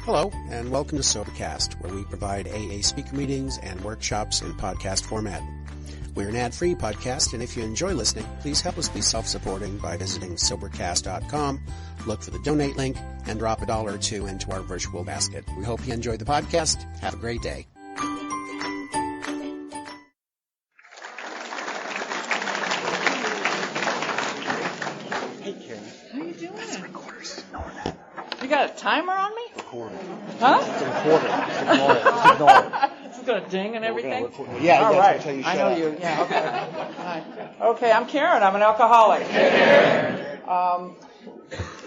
Hello, and welcome to Sobercast, where we provide AA speaker meetings and workshops in podcast format. We're an ad-free podcast, and if you enjoy listening, please help us be self-supporting by visiting Sobercast.com, look for the donate link, and drop $1 or $2 into our virtual basket. We hope you enjoy the podcast. Have a great day. Hey, Karen. How you doing? That's the recorder's ignoring that. You got a timer on me? Recording. Huh? It's recording. Ignore it. Ignore it. It's going to ding and everything? Yeah, All yeah, right. until you I shut know up. you. Yeah, okay. All right. Okay, I'm Karen. I'm an alcoholic.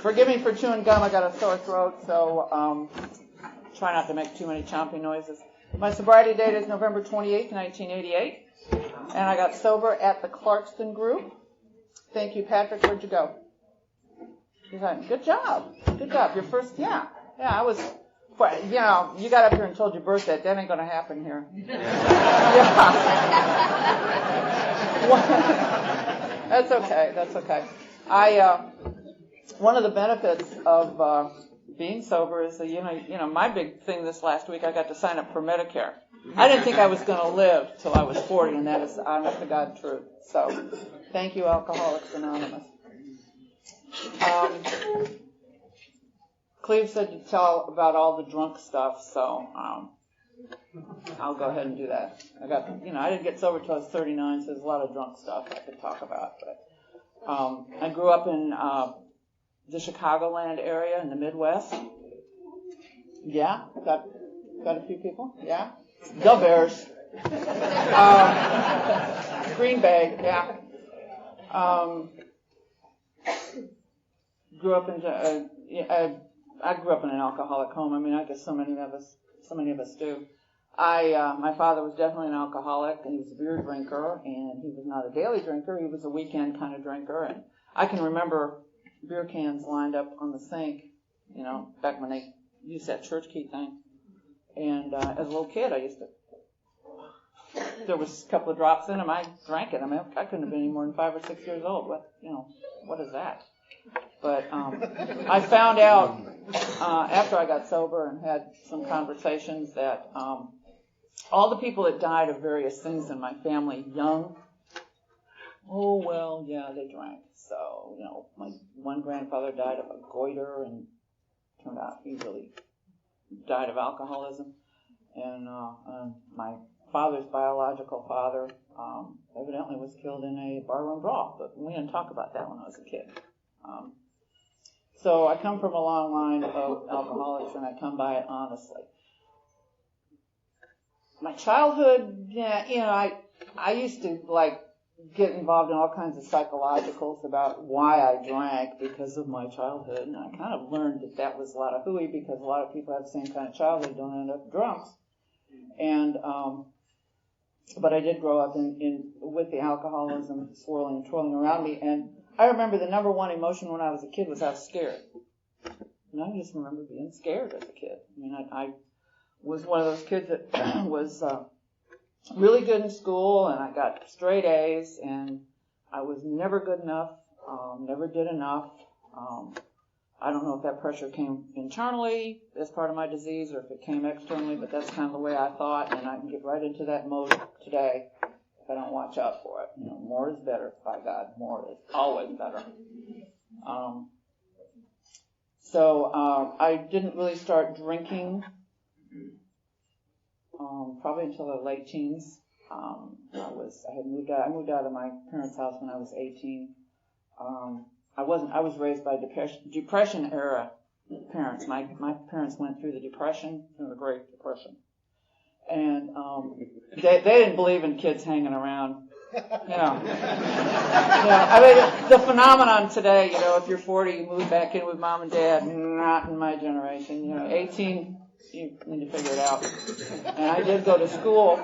Forgive me for chewing gum. I got a sore throat, so try not to make too many chomping noises. My sobriety date is November 28th, 1988, and I got sober at the Clarkston Group. Thank you, Patrick. Where'd you go? Good job. Good job. Your first, yeah, I was, well, you know, you got up here and told your birthday. That ain't going to happen here. Yeah. That's okay. One of the benefits of being sober is that, you know, my big thing this last week, I got to sign up for Medicare. I didn't think I was going to live till I was 40, and that is honest to God truth. So, thank you, Alcoholics Anonymous. Cleve said to tell about all the drunk stuff, so I'll go ahead and do that. I didn't get sober till I was 39, so there's a lot of drunk stuff I could talk about. But I grew up in the Chicagoland area in the Midwest. Yeah, got a few people. Yeah, the Bears. Green Bay. Yeah. Grew up in I grew up in an alcoholic home. I mean, I guess so many of us do. My father was definitely an alcoholic, and he was a beer drinker, and he was not a daily drinker. He was a weekend kind of drinker, and I can remember beer cans lined up on the sink, you know, back when they used that church key thing. And as a little kid, there was a couple of drops in them. I drank it. I mean, I couldn't have been any more than 5 or 6 years old. What is that? But I found out after I got sober and had some conversations that all the people that died of various things in my family young, they drank. So, you know, my one grandfather died of a goiter, and turned out he really died of alcoholism. And my father's biological father evidently was killed in a barroom brawl, but we didn't talk about that when I was a kid. So I come from a long line of alcoholics, and I come by it honestly. My childhood, I used to get involved in all kinds of psychologicals about why I drank because of my childhood, and I kind of learned that was a lot of hooey because a lot of people have the same kind of childhood, don't end up drunks. And but I did grow up with the alcoholism swirling and twirling around me, and I remember the number one emotion when I was a kid was I was scared. And I just remember being scared as a kid. I mean, I was one of those kids that was really good in school, and I got straight A's, and I was never good enough, never did enough. I don't know if that pressure came internally as part of my disease or if it came externally, but that's kind of the way I thought, and I can get right into that mode today if I don't watch out for it. You know, more is better, by God. More is always better. So I didn't really start drinking probably until the late teens. I moved out of my parents' house when I was 18. I was raised by depression era parents. My parents went through the Depression, the Great Depression. And they didn't believe in kids hanging around. Yeah, I mean, the phenomenon today, you know, if you're 40, you move back in with mom and dad. Not in my generation. You know, 18, you need to figure it out. And I did go to school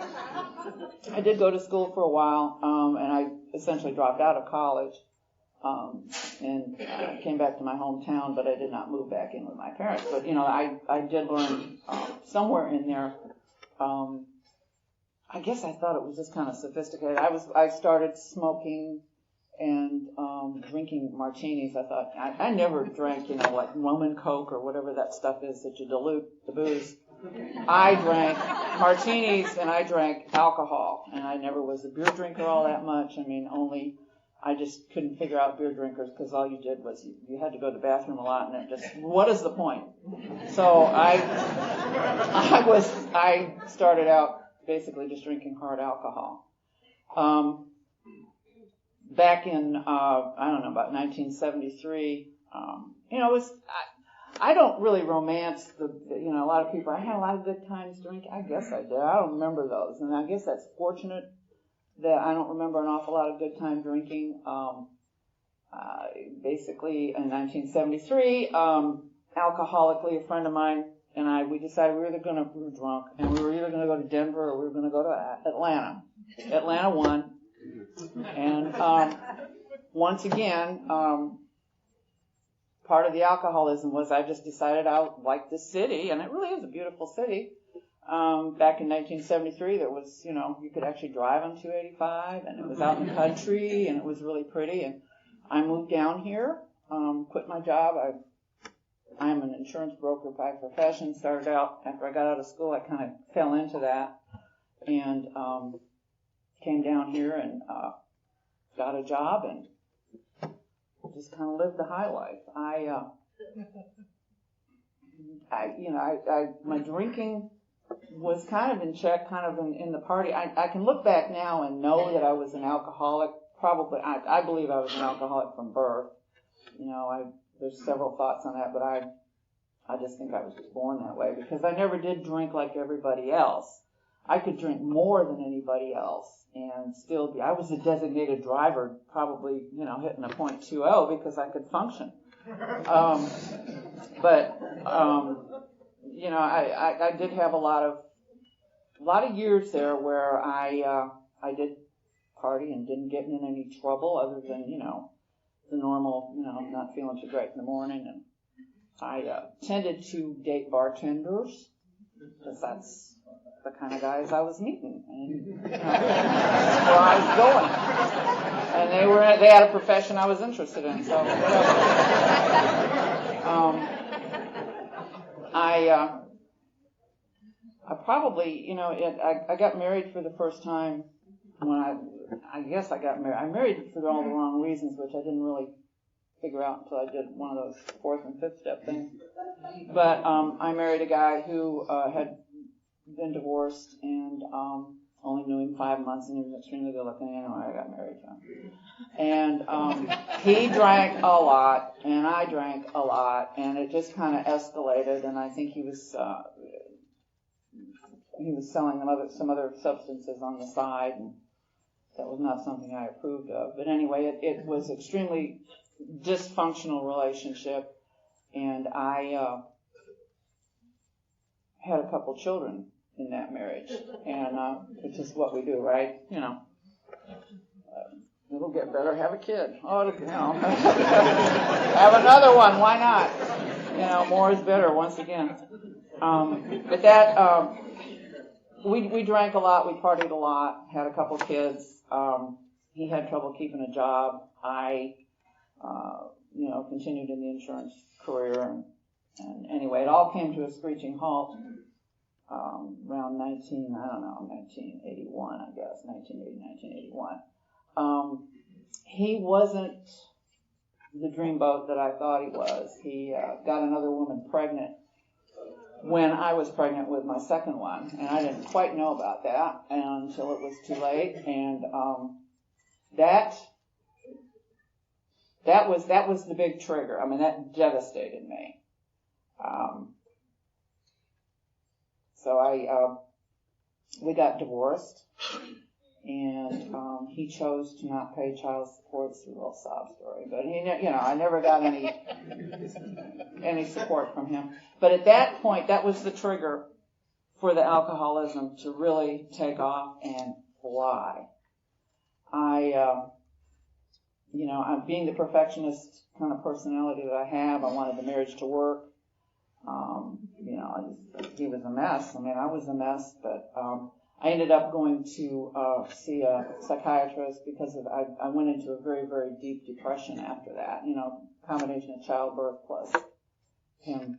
for a while, and I essentially dropped out of college. And I came back to my hometown, but I did not move back in with my parents. But, you know, I did learn somewhere in there. I guess I thought it was just kind of sophisticated. I started smoking and drinking martinis, I thought, I never drank, like rum and Coke or whatever that stuff is that you dilute the booze. I drank martinis and I drank alcohol, and I never was a beer drinker all that much. I just couldn't figure out beer drinkers because all you did was you had to go to the bathroom a lot, and what is the point? So I started out basically just drinking hard alcohol. Back in, about 1973, I don't really romance a lot of people. I had a lot of good times drinking. I guess I did. I don't remember those. And I guess that's fortunate that I don't remember an awful lot of good time drinking. Basically, in 1973, alcoholically, a friend of mine and we decided we were drunk, and we were either going to go to Denver or we were going to go to Atlanta. Atlanta won. And once again, part of the alcoholism was I just decided I liked the city, and it really is a beautiful city. Back in 1973, there was, you could actually drive on 285, and it was out in the country, and it was really pretty. And I moved down here, quit my job. I'm an insurance broker by profession. Started out, after I got out of school, I kind of fell into that, and came down here and got a job and just kind of lived the high life. My drinking was kind of in check, kind of in the party. I can look back now and know that I was an alcoholic. Probably, I believe I was an alcoholic from birth. There's several thoughts on that, but I just think I was just born that way because I never did drink like everybody else. I could drink more than anybody else and still be. I was a designated driver, probably, hitting a .20 because I could function. I did have a lot of years there where I did party and didn't get in any trouble other than, the normal, not feeling too great in the morning. And I tended to date bartenders because that's the kind of guys I was meeting, and where I was going, and they had a profession I was interested in. So I probably, I got married for the first time when I guess I got married. I married for all the wrong reasons, which I didn't really figure out until I did one of those fourth and fifth step things. But I married a guy who had been divorced and only knew him 5 months, and he was extremely good looking. Anyway, I got married to him. And he drank a lot, and I drank a lot, and it just kind of escalated. And I think he was selling some other substances on the side, and that was not something I approved of. But anyway, it was extremely dysfunctional relationship, and I had a couple children in that marriage, and which is what we do, right? It'll get better. Have a kid. Have another one. Why not? More is better. Once again. But that we drank a lot. We partied a lot. Had a couple kids. He had trouble keeping a job. I, continued in the insurance career, and anyway, it all came to a screeching halt. Around 1981, I guess, 1980, 1981. He wasn't the dreamboat that I thought he was. He got another woman pregnant when I was pregnant with my second one, and I didn't quite know about that until it was too late, and that was the big trigger. I mean, that devastated me. So we got divorced, and he chose to not pay child support. It's a real sob story, but I never got any support from him. But at that point, that was the trigger for the alcoholism to really take off and fly. I'm being the perfectionist kind of personality that I have. I wanted the marriage to work. He was a mess. I mean, I was a mess, but I I ended up going to see a psychiatrist because I went into a very, very deep depression after that. Combination of childbirth plus him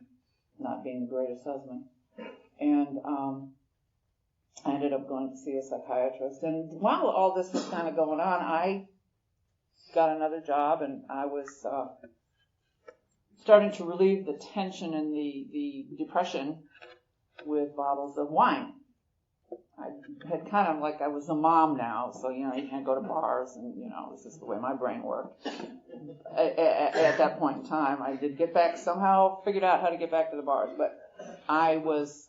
not being the greatest husband. And I ended up going to see a psychiatrist. And while all this was kind of going on, I got another job, and I was starting to relieve the tension and the depression with bottles of wine. I had kind of like, I was a mom now, so, you can't go to bars, and, this is the way my brain worked. At that point in time, I did get back, somehow figured out how to get back to the bars, but I was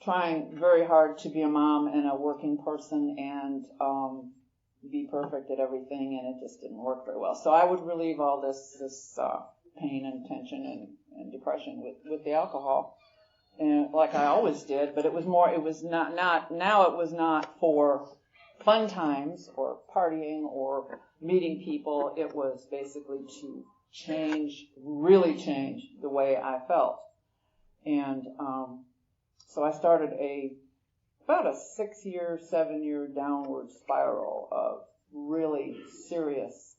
trying very hard to be a mom and a working person and be perfect at everything, and it just didn't work very well. So I would relieve all this pain and tension and depression with the alcohol, and like I always did. But it was not for fun times or partying or meeting people. It was basically to really change the way I felt. And so I started about a 7-year downward spiral of really serious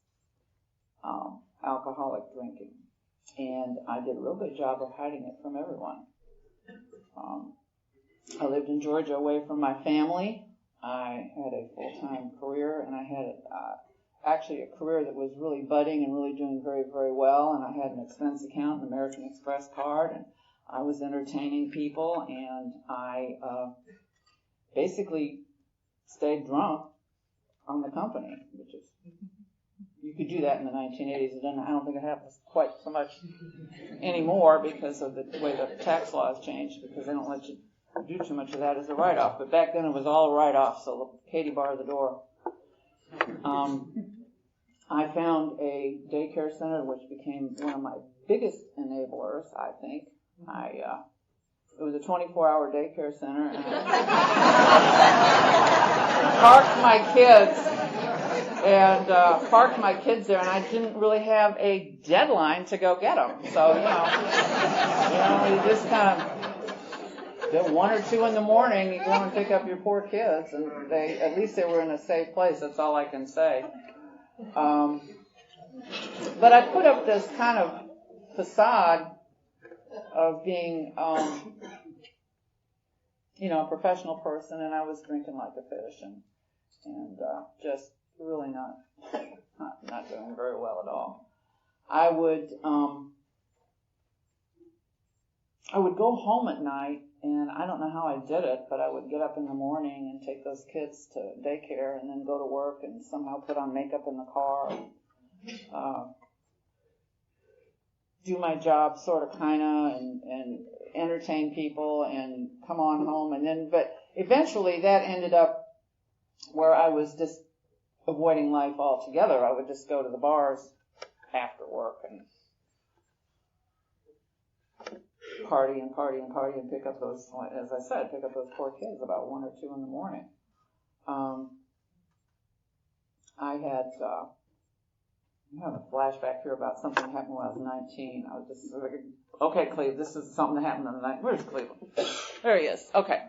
alcoholic drinking. And I did a real good job of hiding it from everyone. I lived in Georgia away from my family. I had a full-time career, and I had actually a career that was really budding and really doing very, very well. And I had an expense account, an American Express card, and I was entertaining people, and I basically stayed drunk on the company, which is, you could do that in the 1980s. I don't think it happens quite so much anymore because of the way the tax laws changed, because they don't let you do too much of that as a write-off. But back then it was all a write-off, so Katie barred the door. I found a daycare center, which became one of my biggest enablers, I think. It was a 24-hour daycare center, and I parked my kids there, and I didn't really have a deadline to go get them. So, you just kind of, at 1 or 2 in the morning, you go and pick up your poor kids, and at least they were in a safe place. That's all I can say. But I put up this kind of facade of being, a professional person, and I was drinking like a fish, and just really not doing very well at all. I would go home at night, and I don't know how I did it, but I would get up in the morning and take those kids to daycare, and then go to work and somehow put on makeup in the car. Do my job sort of kind of and entertain people and come on home, but eventually that ended up where I was just avoiding life altogether. I would just go to the bars after work and party and pick up those, as I said, pick up those poor kids about 1 or 2 in the morning. I have a flashback here about something that happened when I was 19. I was just like, okay, Cleve, this is something that happened on the night. Where's Cleveland? There he is. Okay.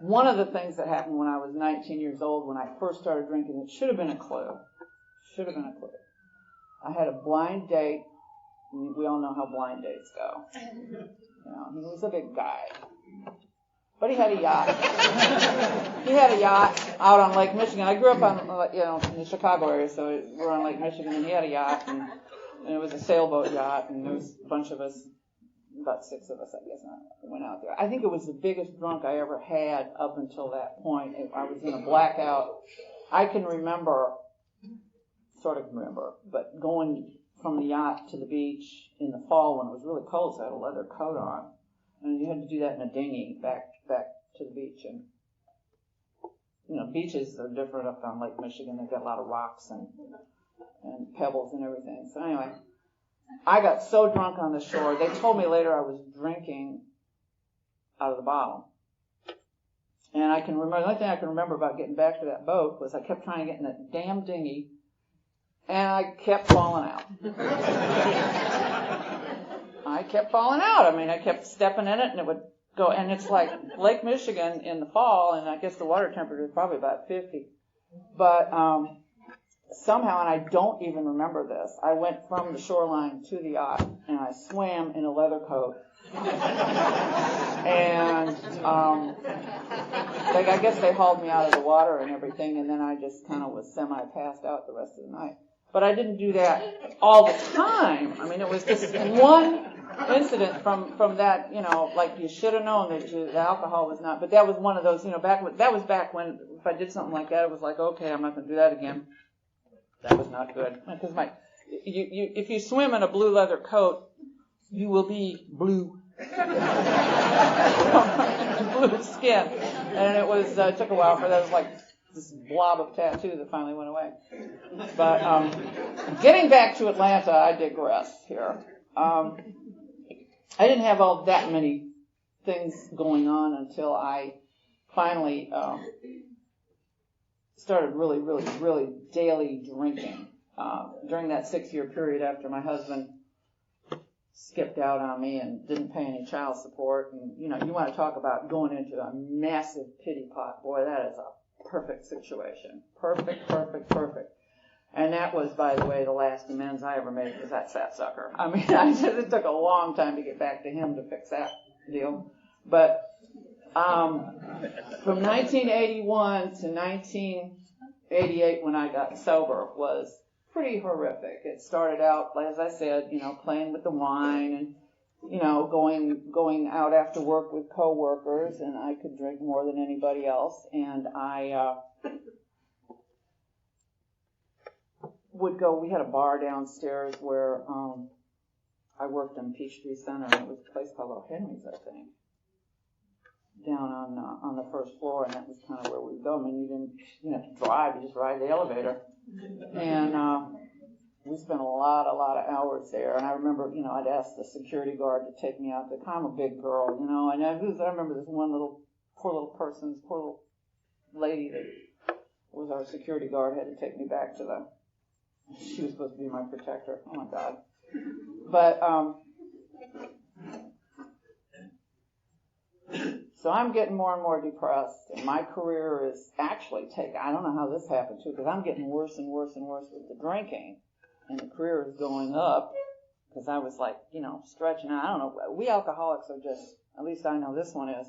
One of the things that happened when I was 19 years old, when I first started drinking, it should have been a clue. I had a blind date. We all know how blind dates go. He was a big guy. But he had a yacht. He had a yacht out on Lake Michigan. I grew up on, in the Chicago area, so we're on Lake Michigan, and he had a yacht, and it was a sailboat yacht, and there was a bunch of us, about 6 of us, I guess, went out there. I think it was the biggest drunk I ever had up until that point. I was in a blackout. I can sort of remember, but going from the yacht to the beach in the fall when it was really cold, so I had a leather coat on, and you had to do that in a dinghy back to the beach. And beaches are different up on Lake Michigan. They've got a lot of rocks and pebbles and everything. So anyway, I got so drunk on the shore. They told me later I was drinking out of the bottle. And the only thing I can remember about getting back to that boat was I kept trying to get in that damn dinghy, and I kept falling out. I kept stepping in it, and it would and it's like Lake Michigan in the fall, and I guess the water temperature is probably about 50. But somehow, and I don't even remember this, I went from the shoreline to the yacht, and I swam in a leather coat. And I guess they hauled me out of the water and everything, and then I just kind of was semi-passed out the rest of the night. But I didn't do that all the time. I mean, it was just one incident from that, like you should have known that the alcohol was not, but that was one of those, that was back when if I did something like that, it was like, okay, I'm not going to do that again. That was not good. Because if you swim in a blue leather coat, you will be blue. Blue skin. And it took a while for that. It was like this blob of tattoo that finally went away. But getting back to Atlanta, I digress here. I didn't have all that many things going on until I finally started really, really, really daily drinking. During that 6-year period after my husband skipped out on me and didn't pay any child support. And, you want to talk about going into a massive pity pot. Boy, that is a perfect situation. Perfect. And that was, by the way, the last amends I ever made was that fat sucker. I mean, it took a long time to get back to him to fix that deal. But from 1981 to 1988, when I got sober, was pretty horrific. It started out, as I said, playing with the wine and, going out after work with coworkers, and I could drink more than anybody else. And I would go. We had a bar downstairs where I worked in Peachtree Center, and it was a place called O'Henry's, I think, down on the first floor, and that was kind of where we would go. I mean, you didn't have to drive; you just ride the elevator. And we spent a lot of hours there. And I remember, I'd ask the security guard to take me out. I'm a big girl, and I remember this one poor little lady that was our security guard had to take me back to she was supposed to be my protector. Oh my God. But, so I'm getting more and more depressed, and my career is actually I don't know how this happened too, because I'm getting worse and worse and worse with the drinking, and the career is going up, because I was like, stretching out. I don't know, we alcoholics are just, at least I know this one is,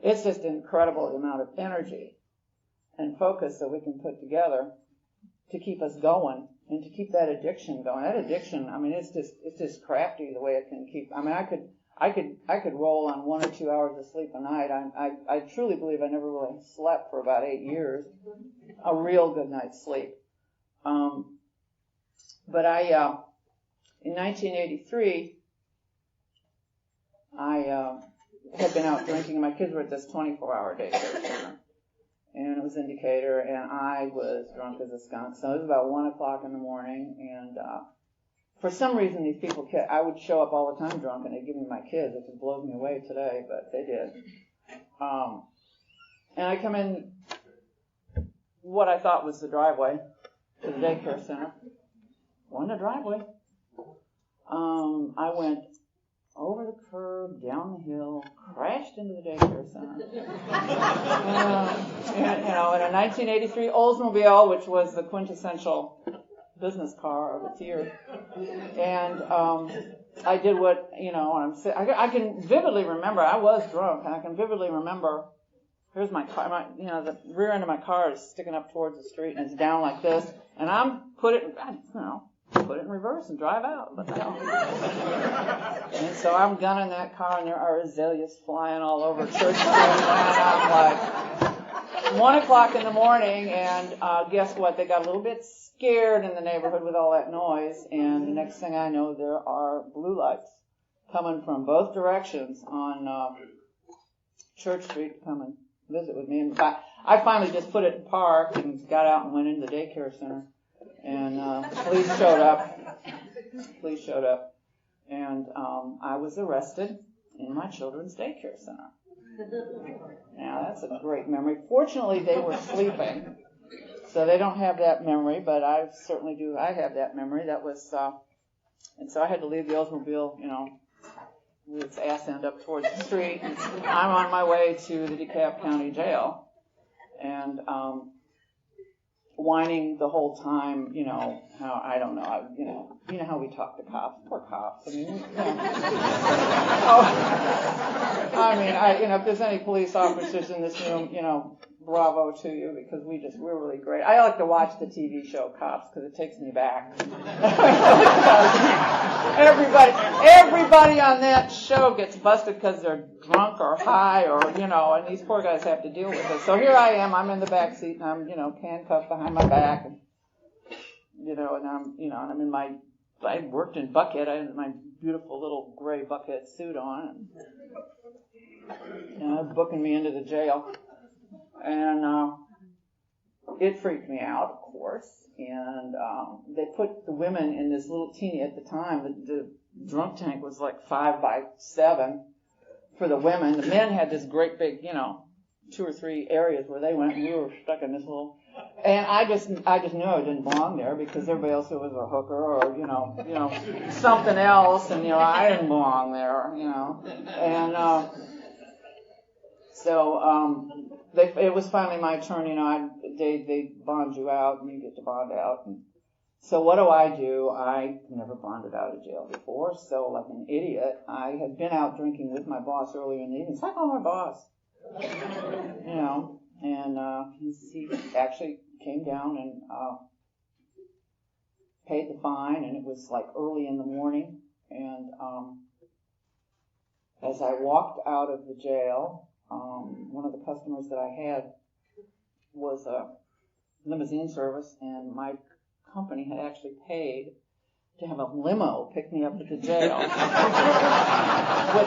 it's just incredible the amount of energy and focus that we can put together to keep us going, and to keep that addiction going. That addiction, I mean, it's just crafty the way it can keep, I mean, I could roll on 1 or 2 hours of sleep a night. I truly believe I never really slept for about 8 years, a real good night's sleep. But in 1983, I had been out drinking. My kids were at this 24-hour daycare center, and it was in Decatur, and I was drunk as a skunk. So it was about 1 o'clock in the morning, and for some reason, these people I would show up all the time drunk, and they'd give me my kids. It just blows me away today, but they did. And I come in what I thought was the driveway to the daycare center. Wasn't a driveway. I went over the curb, down the hill, crashed into the daycare center. In a 1983 Oldsmobile, which was the quintessential business car of its year. And I did what, I can vividly remember, I was drunk, and I can vividly remember, here's my car, the rear end of my car is sticking up towards the street, and it's down like this, and put it in reverse and drive out. What the hell? And so I'm gunning that car, and there are azaleas flying all over Church Street, and I'm like, 1 o'clock in the morning, and guess what? They got a little bit scared in the neighborhood with all that noise, and the next thing I know, there are blue lights coming from both directions on Church Street to come and visit with me. And I finally just put it in park and got out and went into the daycare center, and police showed up. And I was arrested in my children's daycare center. Now, that's a great memory. Fortunately, they were sleeping, so they don't have that memory, but I certainly do. I have that memory. That was, and so I had to leave the Oldsmobile, with its ass end up towards the street. And I'm on my way to the DeKalb County Jail, and whining the whole time, how, I don't know, you know how we talk to cops, poor cops. I mean, if there's any police officers in this room, bravo to you, because we're really great. I like to watch the TV show Cops because it takes me back. Everybody on that show gets busted because they're drunk or high or, and these poor guys have to deal with it. So here I am, I'm in the back seat and I'm, handcuffed behind my back and, and I'm in I worked in Buckhead. I had my beautiful little gray Buckhead suit on and booking me into the jail. And it freaked me out, of course. And they put the women in this little teeny, at the time, the drunk tank was like 5 by 7 for the women. The men had this great big, 2 or 3 areas where they went, and we were stuck in this little. And I just knew I didn't belong there because everybody else was a hooker or, something else. And, I didn't belong there, And so it was finally my turn, they bond you out and you get to bond out. And so what do? I never bonded out of jail before, so like an idiot, I had been out drinking with my boss earlier in the evening. So I called my boss, and he actually came down and paid the fine, and it was like early in the morning. And as I walked out of the jail, one of the customers that I had was a limousine service, and my company had actually paid to have a limo pick me up at the jail with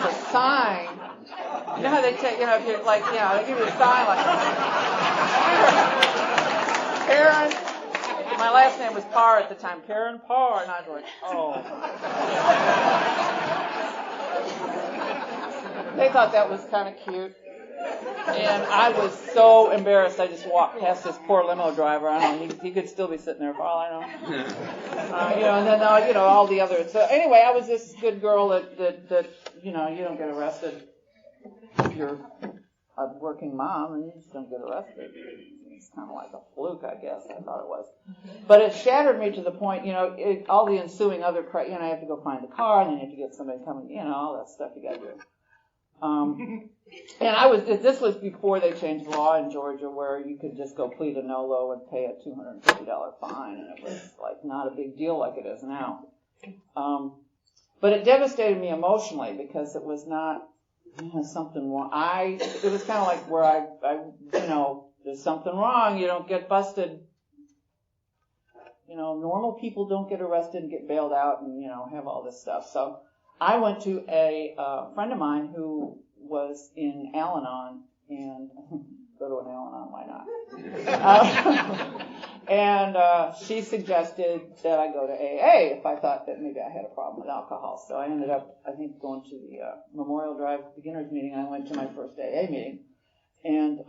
a sign. You know how they take, if you're like, they give you a sign like, Karen. My last name was Parr at the time, Karen Parr, and I was like, oh. They thought that was kind of cute. And I was so embarrassed, I just walked past this poor limo driver. I don't know, he could still be sitting there for all I know. And then, all the others. So anyway, I was this good girl that you don't get arrested if you're a working mom, and you just don't get arrested. It's kind of like a fluke, I guess, I thought it was. But it shattered me to the point, all the ensuing other, you have to go find the car, and then you have to get somebody coming, all that stuff you got to do. And this was before they changed the law in Georgia where you could just go plead a no-lo and pay a $250 fine, and it was like not a big deal like it is now. But it devastated me emotionally because it was not something wrong. It was kind of like where I there's something wrong, you don't get busted. Normal people don't get arrested and get bailed out and, have all this stuff. So I went to a friend of mine who was in Al-Anon, and go to an Al-Anon, why not? And she suggested that I go to AA if I thought that maybe I had a problem with alcohol. So I ended up, I think, going to the Memorial Drive beginners meeting, and I went to my first AA meeting, and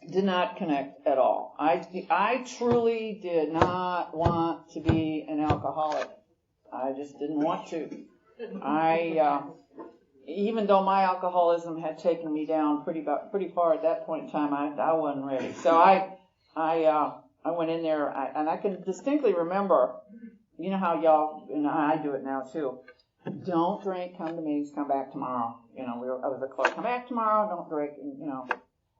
did not connect at all. I truly did not want to be an alcoholic. I just didn't want to. Even though my alcoholism had taken me down pretty far at that point in time, I wasn't ready. So I went in there, and I can distinctly remember, how y'all, and I do it now too. Don't drink, come to meetings, come back tomorrow. I was a clerk, come back tomorrow, don't drink,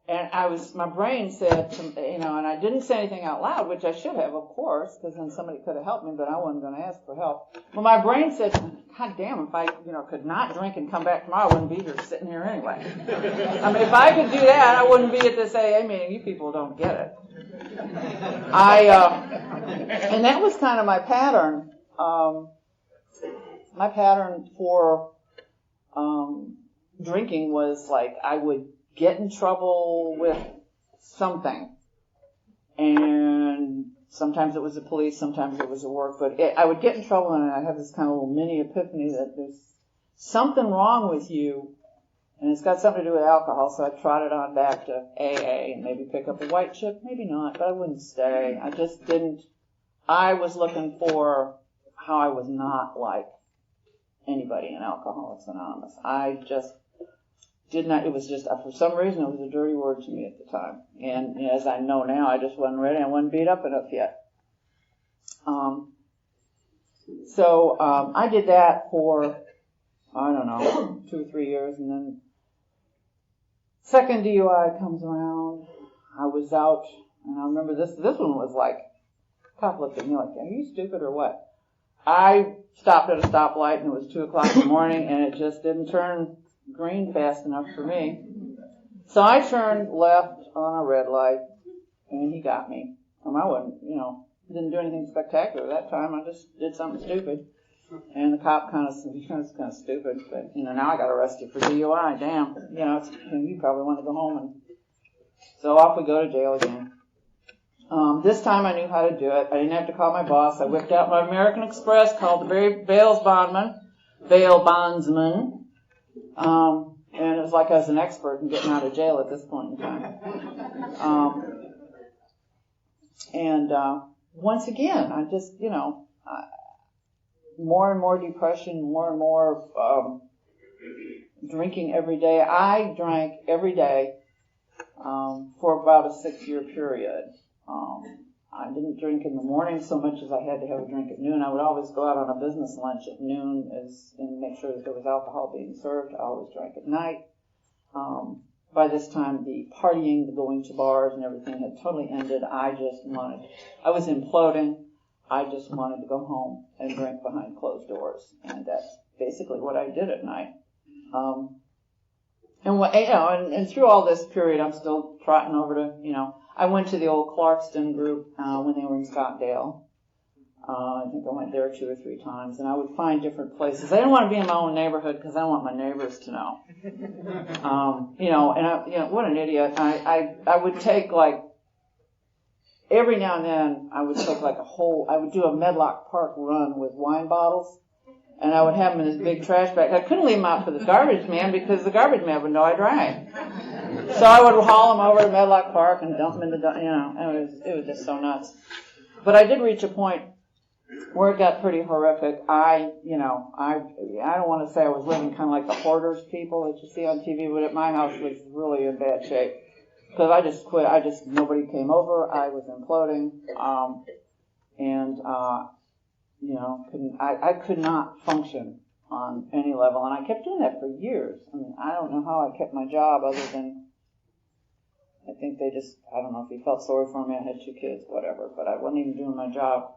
And my brain said, and I didn't say anything out loud, which I should have, of course, because then somebody could have helped me, but I wasn't going to ask for help. Well, my brain said, God damn, if I, could not drink and come back tomorrow, I wouldn't be here sitting here anyway. I mean, if I could do that, I wouldn't be at this AA meeting. You people don't get it. And that was kind of my pattern. My pattern for drinking was like I would get in trouble with something. And sometimes it was the police, sometimes it was the work, but I would get in trouble and I'd have this kind of little mini epiphany that there's something wrong with you, and it's got something to do with alcohol, so I trotted on back to AA and maybe pick up a white chip, maybe not, but I wouldn't stay. I was looking for how I was not like anybody in Alcoholics Anonymous. I just did not, it was just, for some reason, it was a dirty word to me at the time. And as I know now, I just wasn't ready. I wasn't beat up enough yet. So I did that for, I don't know, 2 or 3 years, and then second DUI comes around. I was out, and I remember this one was like, cop looked at me like, are you stupid or what? I stopped at a stoplight, and it was 2 o'clock in the morning, and it just didn't turn green fast enough for me. So I turned left on a red light, and he got me. I wasn't, didn't do anything spectacular that time. I just did something stupid. And the cop kind of stupid, but, now I got arrested for DUI. Damn. You probably want to go home. And so off we go to jail again. This time I knew how to do it. I didn't have to call my boss. I whipped out my American Express, called the bail bondsman. And it was like I was an expert in getting out of jail at this point in time. Once again, I just, more and more depression, more and more drinking every day. I drank every day for about a 6-year period. I didn't drink in the morning so much as I had to have a drink at noon. I would always go out on a business lunch at noon and make sure that there was alcohol being served. I always drank at night. By this time, the partying, the going to bars and everything had totally ended. I was imploding. I just wanted to go home and drink behind closed doors. And that's basically what I did at night. And through all this period, I'm still trotting over to, I went to the old Clarkston group when they were in Scottsdale. I think I went there 2 or 3 times, and I would find different places. I didn't want to be in my own neighborhood because I don't want my neighbors to know. What an idiot. I would take every now and then I would take I would do a Medlock Park run with wine bottles, and I would have them in this big trash bag. I couldn't leave them out for the garbage man because the garbage man would know I drank. So I would haul them over to Medlock Park and dump them in it was just so nuts. But I did reach a point where it got pretty horrific. I don't want to say I was living kind of like the hoarders people that you see on TV, but at my house was really in bad shape. Because I just quit. Nobody came over. I was imploding. I could not function on any level. And I kept doing that for years. I mean, I don't know how I kept my job other than, I think I don't know if he felt sorry for me. I had 2 kids, whatever, but I wasn't even doing my job.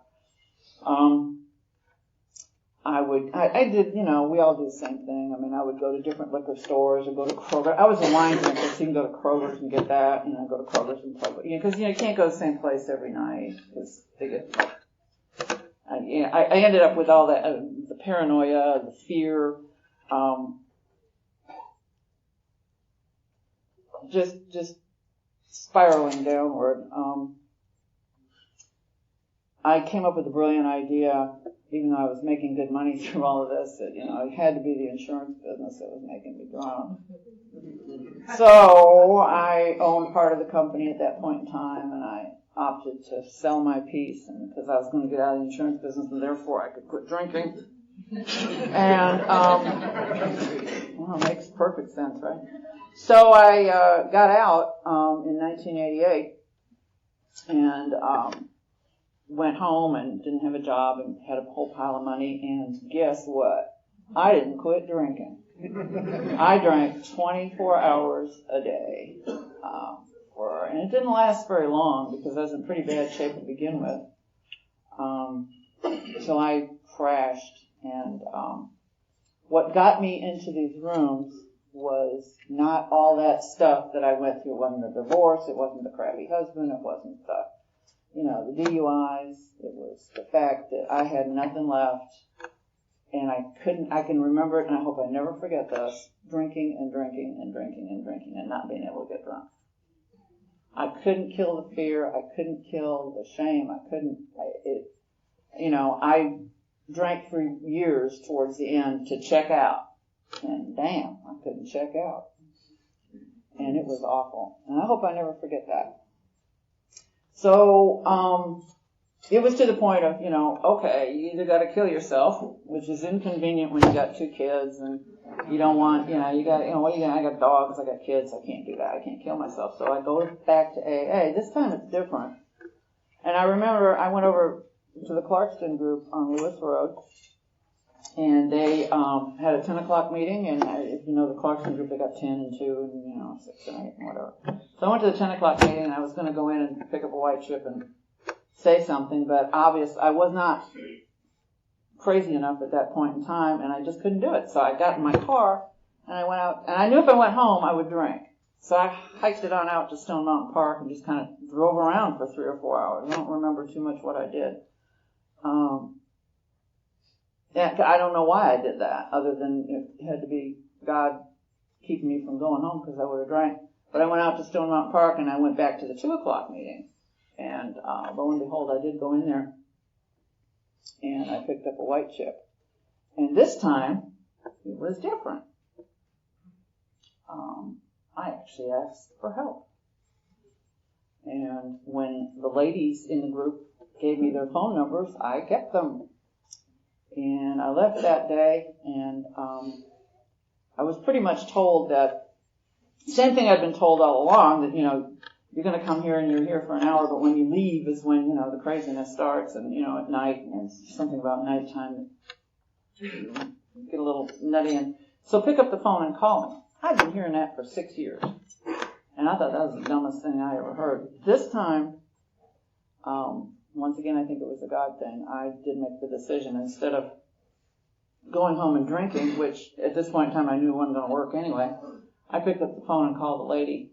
I did, we all do the same thing. I mean, I would go to different liquor stores or go to Kroger. I was a wine drinker, so you can go to Kroger's and get that, go to Kroger's and play. Because, you can't go to the same place every night because they get, I ended up with all that, the paranoia, the fear, just spiraling downward. I came up with a brilliant idea, even though I was making good money through all of this, that, it had to be the insurance business that was making me drunk. So I owned part of the company at that point in time, and I opted to sell my piece, and because I was going to get out of the insurance business, and therefore I could quit drinking. And, it makes perfect sense, right? So I got out in 1988, and went home and didn't have a job and had a whole pile of money, and guess what? I didn't quit drinking. I drank 24 hours a day, and it didn't last very long because I was in pretty bad shape to begin with. So I crashed, and what got me into these rooms was not all that stuff that I went through. It wasn't the divorce, it wasn't the crappy husband, it wasn't the DUIs, it was the fact that I had nothing left, and I can remember it, and I hope I never forget this, drinking and drinking and drinking and drinking and not being able to get drunk. I couldn't kill the fear, I couldn't kill the shame, I drank for years towards the end to check out, and damn, I couldn't check out. And it was awful, and I hope I never forget that. So, it was to the point of, okay, you either got to kill yourself, which is inconvenient when you got 2 kids and you don't want, I got dogs, I got kids, I can't do that, I can't kill myself. So I go back to AA. This time it's different. And I remember I went over to the Clarkston group on Lewis Road, and they had a 10 o'clock meeting, and if you know the Clarkston group, they got 10 and 2 and, 6 and 8 and whatever. So I went to the 10 o'clock meeting, and I was going to go in and pick up a white chip and say something, but obviously I was not crazy enough at that point in time, and I just couldn't do it. So I got in my car, and I went out, and I knew if I went home, I would drink. So I hiked it on out to Stone Mountain Park and just kind of drove around for 3 or 4 hours. I don't remember too much what I did. I don't know why I did that, other than it had to be God keeping me from going home because I would have drank. But I went out to Stone Mountain Park, and I went back to the 2 o'clock meeting. And lo and behold, I did go in there, and I picked up a white chip. And this time, it was different. I actually asked for help. And when the ladies in the group gave me their phone numbers, I kept them. And I left that day, and I was pretty much told that, same thing I'd been told all along, that, you're going to come here and you're here for an hour, but when you leave is when, the craziness starts, and, at night, and it's something about nighttime that get a little nutty. And so pick up the phone and call me. I've been hearing that for 6 years, and I thought that was the dumbest thing I ever heard. This time, once again, I think it was a God thing. I did make the decision, instead of going home and drinking, which at this point in time I knew wasn't going to work anyway, I picked up the phone and called the lady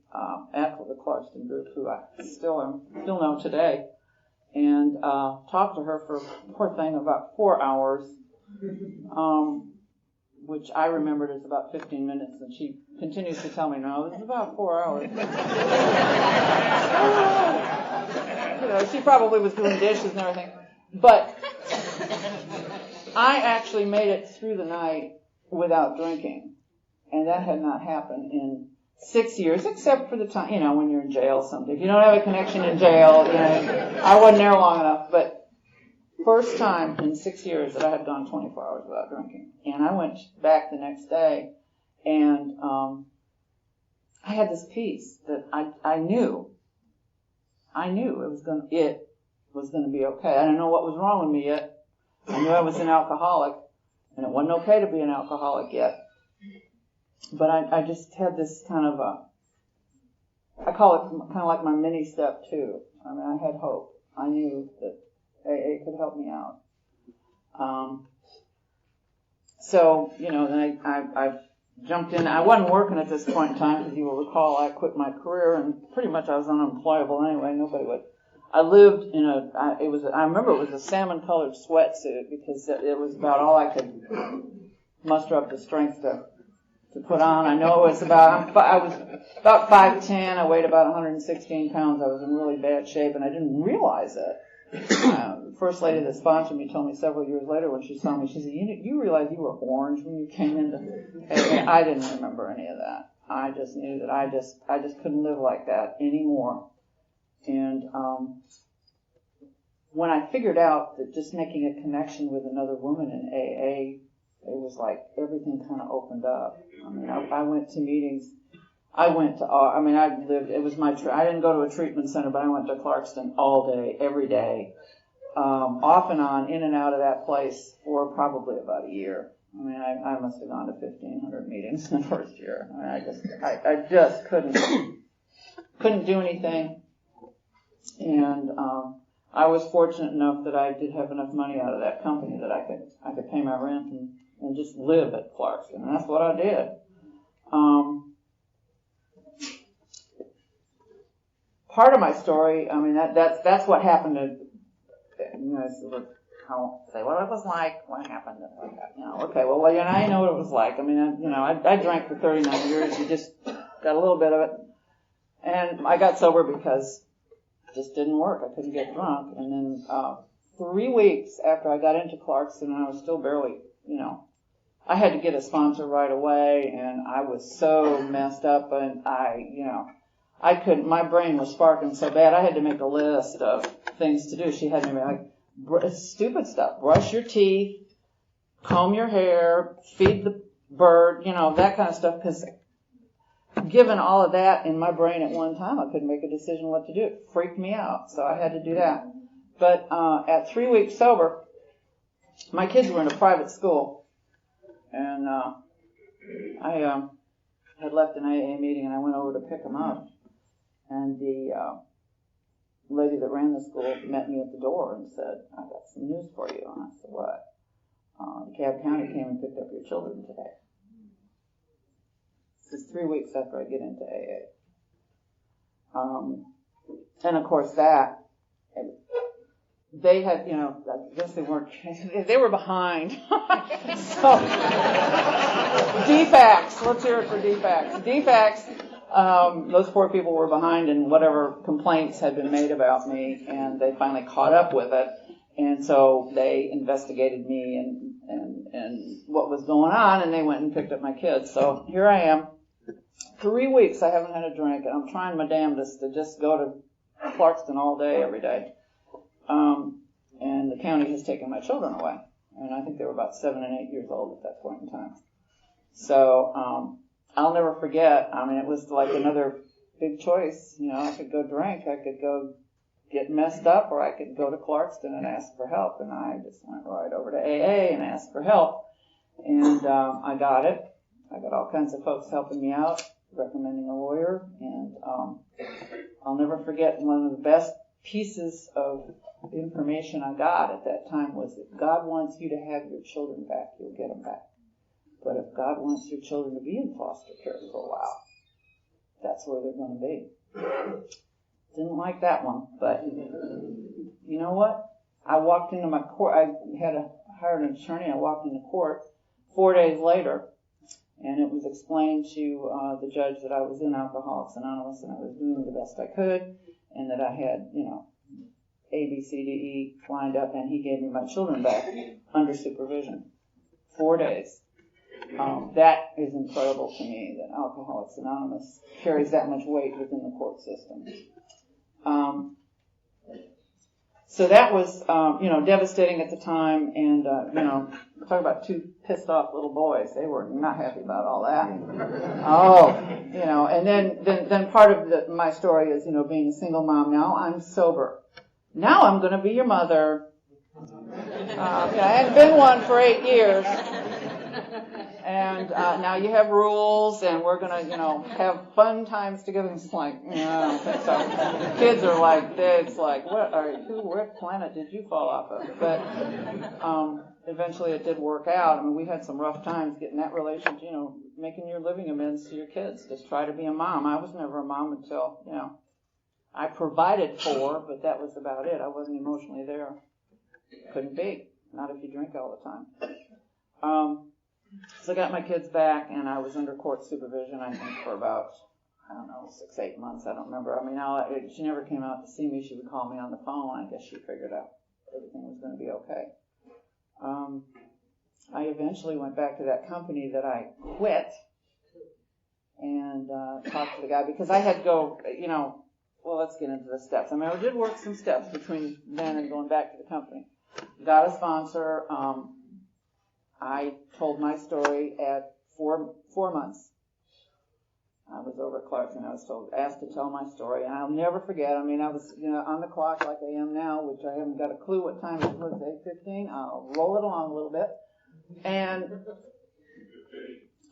after the Clarkston group, who I still know today, and talked to her for, poor thing, about 4 hours, which I remembered as about 15 minutes, and she continues to tell me, no, it was about 4 hours. She probably was doing dishes and everything. But I actually made it through the night without drinking. And that had not happened in 6 years, except for the time, when you're in jail someday. If you don't have a connection in jail, I wasn't there long enough. But first time in 6 years that I had gone 24 hours without drinking. And I went back the next day, and I had this peace that I knew it was going to be okay. I didn't know what was wrong with me yet. I knew I was an alcoholic, and it wasn't okay to be an alcoholic yet. But I just had this kind of I call it kind of like my mini step 2. I mean, I had hope. I knew that AA could help me out. So, then I jumped in. I wasn't working at this point in time, because you will recall I quit my career, and pretty much I was unemployable anyway. Nobody would. I lived in I remember it was a salmon-colored sweatsuit, because it was about all I could muster up the strength to put on. I know it was I was about 5'10", I weighed about 116 pounds. I was in really bad shape, and I didn't realize it. First lady that sponsored me told me several years later when she saw me, she said, you realize you were orange when you came into, and I didn't remember any of that. I just knew that I just couldn't live like that anymore. And when I figured out that just making a connection with another woman in AA, it was like everything kind of opened up. I mean, I went to meetings. I didn't go to a treatment center, but I went to Clarkston all day, every day, off and on, in and out of that place for probably about a year. I mean, I must have gone to 1,500 meetings in the first year. I mean, I just couldn't do anything. And I was fortunate enough that I did have enough money out of that company that I could pay my rent and just live at Clarkston. And that's what I did. Part of my story, I mean, that's what happened to, I won't say what it was like, what happened, okay, well, I know what it was like. I mean, I drank for 39 years, you just got a little bit of it. And I got sober because it just didn't work. I couldn't get drunk. And then 3 weeks after I got into Clarkston, and I was still barely, I had to get a sponsor right away, and I was so messed up, and I couldn't, my brain was sparking so bad, I had to make a list of things to do. She had me like stupid stuff. Brush your teeth, comb your hair, feed the bird, that kind of stuff. Because given all of that in my brain at one time, I couldn't make a decision what to do. It freaked me out, so I had to do that. But at 3 weeks sober, my kids were in a private school, and I had left an AA meeting, and I went over to pick them up. And the lady that ran the school met me at the door and said, "I got some news for you." And I said, "What?" "DeKalb County came and picked up your children today." This is 3 weeks after I get into AA. And of course they had, I guess they were behind. So, DFACS, let's hear it for DFACS. DFACS, those poor people were behind in whatever complaints had been made about me, and they finally caught up with it. And so they investigated me and what was going on, and they went and picked up my kids. So here I am. 3 weeks I haven't had a drink, and I'm trying my damnedest to just go to Clarkston all day, every day. And the county has taken my children away. And I think they were about 7 and 8 years old at that point in time. So I'll never forget. I mean, it was like another big choice. I could go drink, I could go get messed up, or I could go to Clarkston and ask for help. And I just went right over to AA and asked for help. And I got it. I got all kinds of folks helping me out, recommending a lawyer. And I'll never forget, one of the best pieces of information I got at that time was, if God wants you to have your children back, you'll get them back. But if God wants your children to be in foster care for a while, that's where they're going to be. Didn't like that one, but you know what? I walked into my court. I had hired an attorney. I walked into court 4 days later, and it was explained to the judge that I was in Alcoholics Anonymous and I was doing the best I could, and that I had, A, B, C, D, E lined up, and he gave me my children back under supervision. 4 days. That is incredible to me, that Alcoholics Anonymous carries that much weight within the court system. So that was, devastating at the time, and, talk about two pissed off little boys. They were not happy about all that. And then part of my story is, being a single mom. Now I'm sober. Now I'm going to be your mother. I hadn't been one for 8 years. And now you have rules, and we're going to, have fun times together. It's like, I don't think so. Kids are like, it's like, what planet did you fall off of? But eventually it did work out. I mean, we had some rough times getting that relationship, making your living amends to your kids. Just try to be a mom. I was never a mom until, I provided for, but that was about it. I wasn't emotionally there. Couldn't be. Not if you drink all the time. So I got my kids back, and I was under court supervision, I think, for about, 6, 8 months. I don't remember. I mean, she never came out to see me. She would call me on the phone. I guess she figured out everything was going to be okay. I eventually went back to that company that I quit and talked to the guy, because I had to go, well, let's get into the steps. I mean, I did work some steps between then and going back to the company. Got a sponsor. I told my story at 4 months. I was over at Clarkston. I was asked to tell my story, and I'll never forget. I mean, I was on the clock like I am now, which I haven't got a clue what time it was. 8:15. I'll roll it along a little bit, and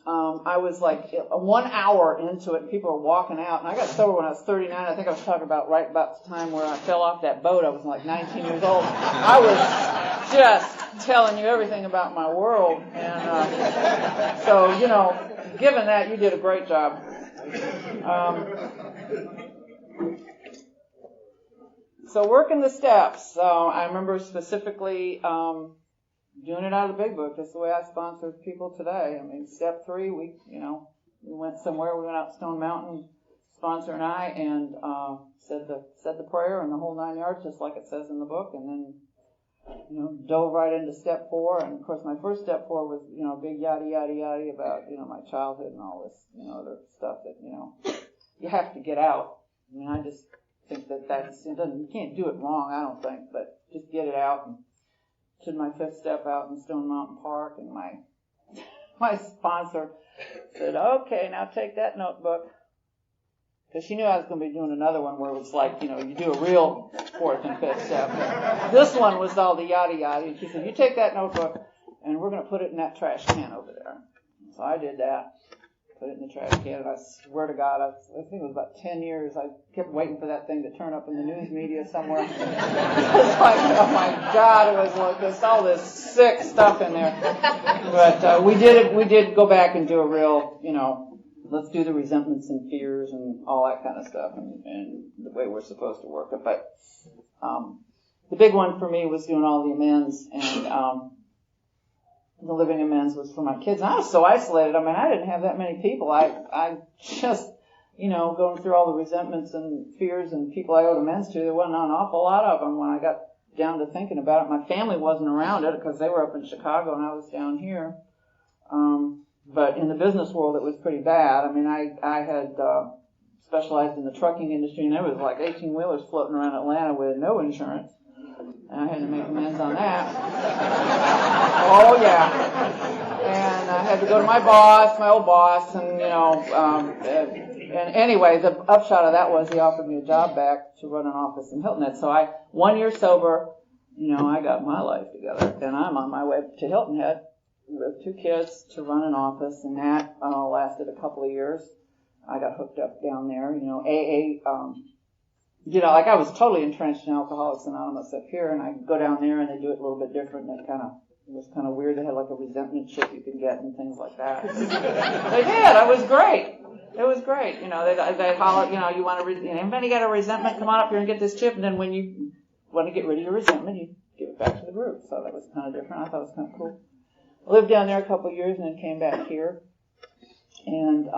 I was like 1 hour into it, and people were walking out. And I got sober when I was 39. I think I was talking about right about the time where I fell off that boat. I was like 19 years old. I was just telling you everything about my world. And so, given that, you did a great job. So working the steps. I remember specifically doing it out of the big book. That's the way I sponsor people today. I mean, step 3, we went somewhere. We went out Stone Mountain, sponsor and I, and said the prayer and the whole 9 yards, just like it says in the book, and then dove right into step 4. And of course, my first step 4 was big yada yada yada about my childhood and all this other stuff that you have to get out. I mean, I just think you can't do it wrong, I don't think, but just get it out. And did my 5th step out in Stone Mountain Park, and my sponsor said, okay, now take that notebook. Because she knew I was going to be doing another one where it was like, you do a real 4th and 5th step. This one was all the yada yada. And she said, you take that notebook and we're going to put it in that trash can over there. So I did that. Put it in the trash can, and I swear to God, I think it was about 10 years, I kept waiting for that thing to turn up in the news media somewhere. It was like, oh my God, it was like just all this sick stuff in there. But we did go back and do a real, let's do the resentments and fears and all that kind of stuff, and the way we're supposed to work it. But the big one for me was doing all the amends, and the living amends was for my kids. And I was so isolated. I mean, I didn't have that many people. I just, going through all the resentments and fears and people I owed amends to, there wasn't an awful lot of them when I got down to thinking about it. My family wasn't around it because they were up in Chicago and I was down here. But in the business world, it was pretty bad. I mean, I had specialized in the trucking industry, and there was like 18-wheelers floating around Atlanta with no insurance. And I had to make amends on that. Oh, yeah. And I had to go to my old boss, and, and anyway, the upshot of that was he offered me a job back to run an office in Hilton Head. So 1 year sober, I got my life together, and I'm on my way to Hilton Head with 2 kids to run an office, and that lasted a couple of years. I got hooked up down there, AA, like I was totally entrenched in Alcoholics Anonymous up here, and I go down there and they do it a little bit different, and it was kind of weird. They had like a resentment chip you could get and things like that. They did. It was great. It was great. They'd holler, you want to, anybody got a resentment? Come on up here and get this chip, and then when you want to get rid of your resentment, you give it back to the group. So that was kind of different. I thought it was kind of cool. I lived down there a couple of years and then came back here, and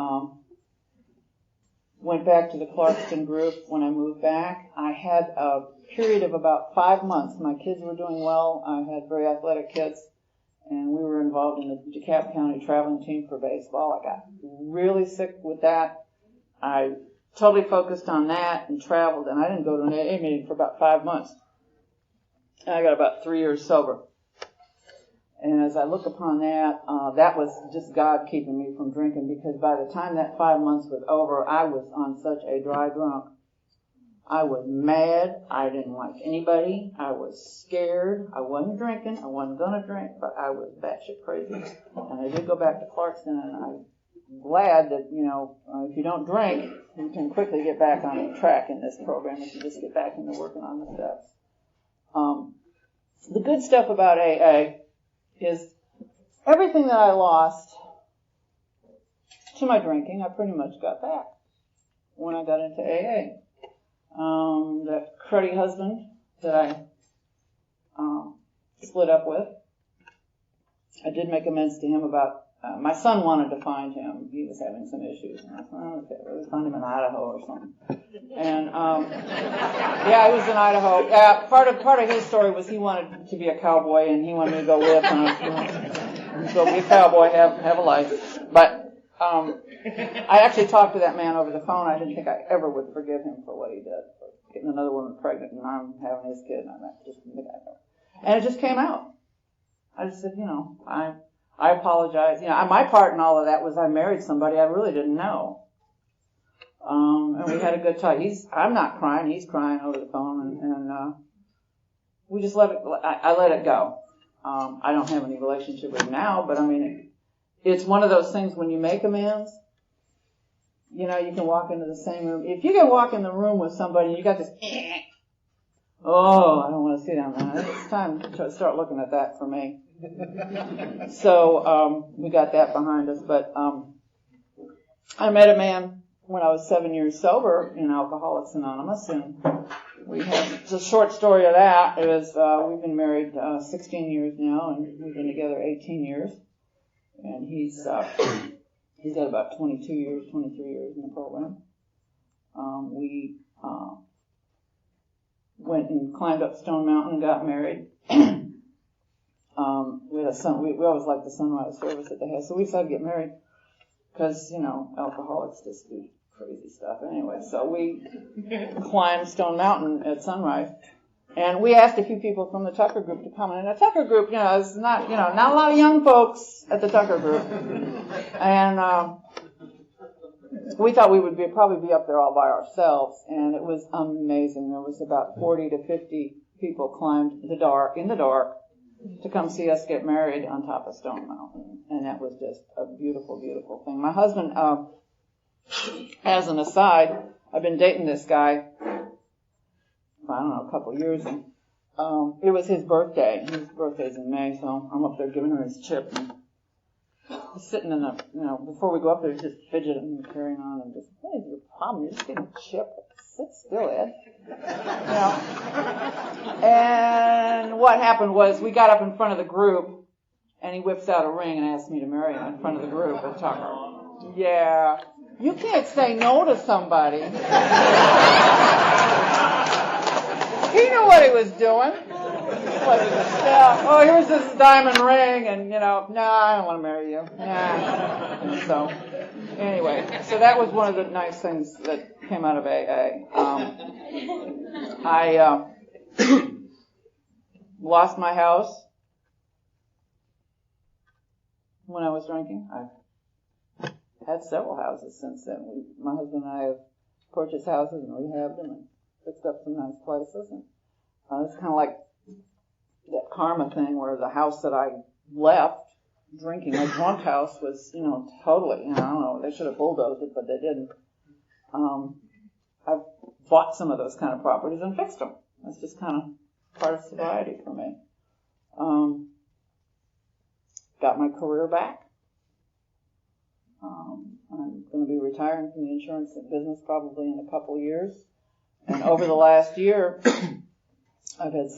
went back to the Clarkston group when I moved back. I had a period of about 5 months. My kids were doing well. I had very athletic kids, and we were involved in the DeKalb County traveling team for baseball. I got really sick with that. I totally focused on that and traveled, and I didn't go to an AA meeting for about 5 months. And I got about 3 years sober. And as I look upon that, that was just God keeping me from drinking, because by the time that 5 months was over, I was on such a dry drunk. I was mad. I didn't like anybody. I was scared. I wasn't drinking. I wasn't going to drink, but I was batshit crazy. And I did go back to Clarkston, and I'm glad that, if you don't drink, you can quickly get back on track in this program if you just get back into working on the steps. The good stuff about AA is everything that I lost to my drinking, I pretty much got back when I got into AA. That cruddy husband that I split up with, I did make amends to him about, my son wanted to find him. He was having some issues. And I thought, okay, we'll find him in Idaho or something. And, yeah, he was in Idaho. Yeah, part of his story was he wanted to be a cowboy, and he wanted me to go with him. So be a cowboy, have a life. But, I actually talked to that man over the phone. I didn't think I ever would forgive him for what he did, for getting another woman pregnant, and I'm having his kid, and and it just came out. I just said, I apologize. My part in all of that was I married somebody I really didn't know. And we had a good time. I'm not crying. He's crying over the phone, and we just let it. I let it go. I don't have any relationship with him now, but it's one of those things when you make amends. You can walk into the same room. If you can walk in the room with somebody and you got this, I don't want to see that, man. It's time to start looking at that for me. So we got that behind us. But I met a man when I was 7 years sober in Alcoholics Anonymous, and it's a short story of that. It was we've been married 16 years now, and we've been together 18 years. And he's got about 23 years in the program. We went and climbed up Stone Mountain and got married. We had a son. We always liked the sunrise service that they had, so we decided to get married because alcoholics just do crazy stuff. Anyway, so we climbed Stone Mountain at sunrise. And we asked a few people from the Tucker group to come. And the Tucker group, is not, not a lot of young folks at the Tucker group. And we thought we would probably be up there all by ourselves. And it was amazing. There was about 40 to 50 people climbed in the dark, to come see us get married on top of Stone Mountain. And that was just a beautiful, beautiful thing. My husband, as an aside, I've been dating this guy, I don't know, a couple of years. And, it was his birthday. His birthday's in May, so I'm up there giving her his chip. And he's sitting in the, before we go up there, he's just fidgeting and carrying on and just, what is your problem? You're just getting a chip. Sit still, Ed. And what happened was we got up in front of the group, and he whips out a ring and asked me to marry him in front of the group at Tucker. Yeah. You can't say no to somebody. He knew what he was doing. Oh, here's this diamond ring, and, no, I don't want to marry you. Nah. So, anyway, so that was one of the nice things that came out of AA. I lost my house when I was drinking. I've had several houses since then. My husband and I have purchased houses and rehabbed them and fixed up some nice places. And it's kind of like that karma thing where the house that I left drinking, my drunk house, was, totally, I don't know, they should have bulldozed it, but they didn't. I've bought some of those kind of properties and fixed them. That's just kind of part of sobriety for me. Got my career back. I'm going to be retiring from the insurance business probably in a couple of years. And over the last year, I've had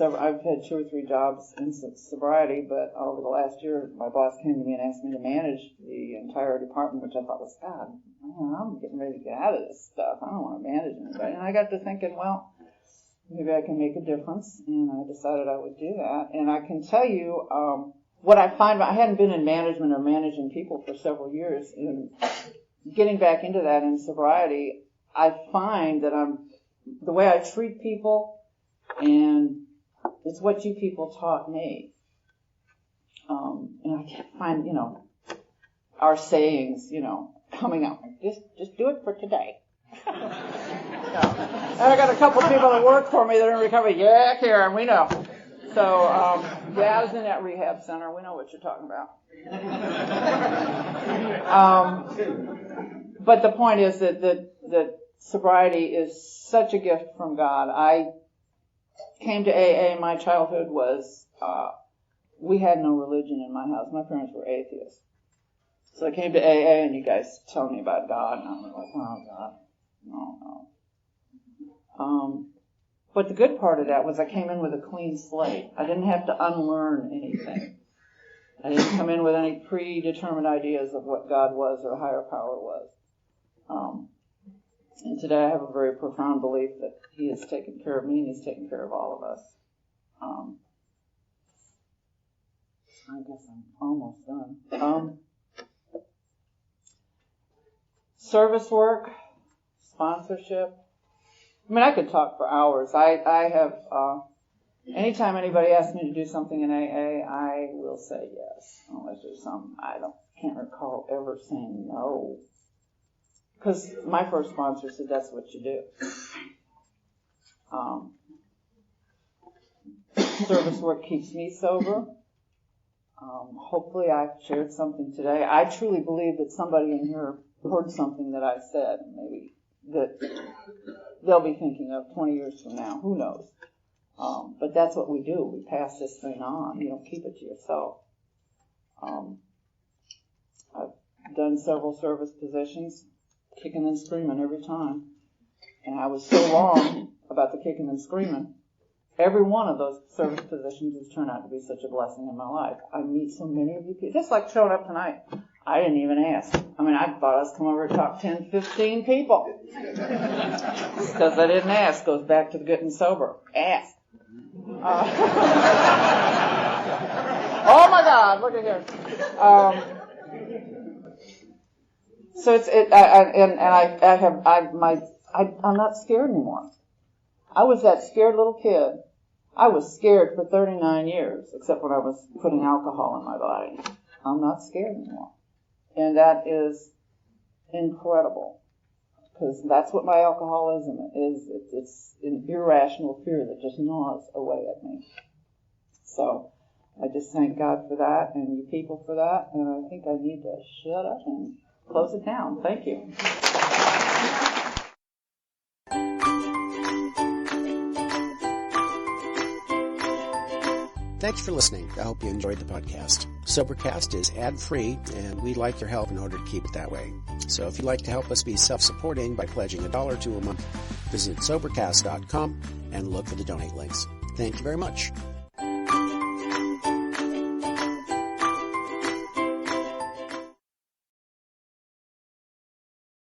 2 or 3 jobs in sobriety, but over the last year, my boss came to me and asked me to manage the entire department, which I thought was, God, I'm getting ready to get out of this stuff. I don't want to manage anybody. And I got to thinking, well, maybe I can make a difference, and I decided I would do that. And I can tell you what I find, I hadn't been in management or managing people for several years. And getting back into that in sobriety, I find that the way I treat people, and it's what you people taught me. And I can't find, our sayings, coming out. Just do it for today. And I got a couple of people that work for me that are in recovery. Yeah, Karen, we know. So, I was in that rehab center. We know what you're talking about. But the point is that sobriety is such a gift from God. I came to AA. My childhood was, we had no religion in my house. My parents were atheists. So I came to AA, and you guys tell me about God, and I'm like, oh, God, no. But the good part of that was I came in with a clean slate. I didn't have to unlearn anything. I didn't come in with any predetermined ideas of what God was or a higher power was. And today I have a very profound belief that He has taken care of me and He's taken care of all of us. I guess I'm almost done. Service work, sponsorship. I mean, I could talk for hours. I have, anytime anybody asks me to do something in AA, I will say yes. Unless there's can't recall ever saying no. Because my first sponsor said that's what you do. Service work keeps me sober. Hopefully I've shared something today. I truly believe that somebody in here heard something that I said, maybe that they'll be thinking of 20 years from now. Who knows? But that's what we do. We pass this thing on. You don't keep it to yourself. I've done several service positions, kicking and screaming every time. And I was so wrong about the kicking and screaming. Every one of those service positions has turned out to be such a blessing in my life. I meet so many of you people. Just like showing up tonight. I didn't even ask. I mean, I thought I was come over and talk 10, 15 people. Because I didn't ask. Goes back to the getting sober. Ask. Oh my God, look at here. So I'm not scared anymore. I was that scared little kid. I was scared for 39 years, except when I was putting alcohol in my body. I'm not scared anymore. And that is incredible. Because that's what my alcoholism is. It's an irrational fear that just gnaws away at me. So I just thank God for that and you people for that. And I think I need to shut up and close it down. Thank you. Thanks for listening. I hope you enjoyed the podcast. Sobercast is ad-free, and we'd like your help in order to keep it that way. So if you'd like to help us be self-supporting by pledging $1 or $2 a month, visit Sobercast.com and look for the donate links. Thank you very much.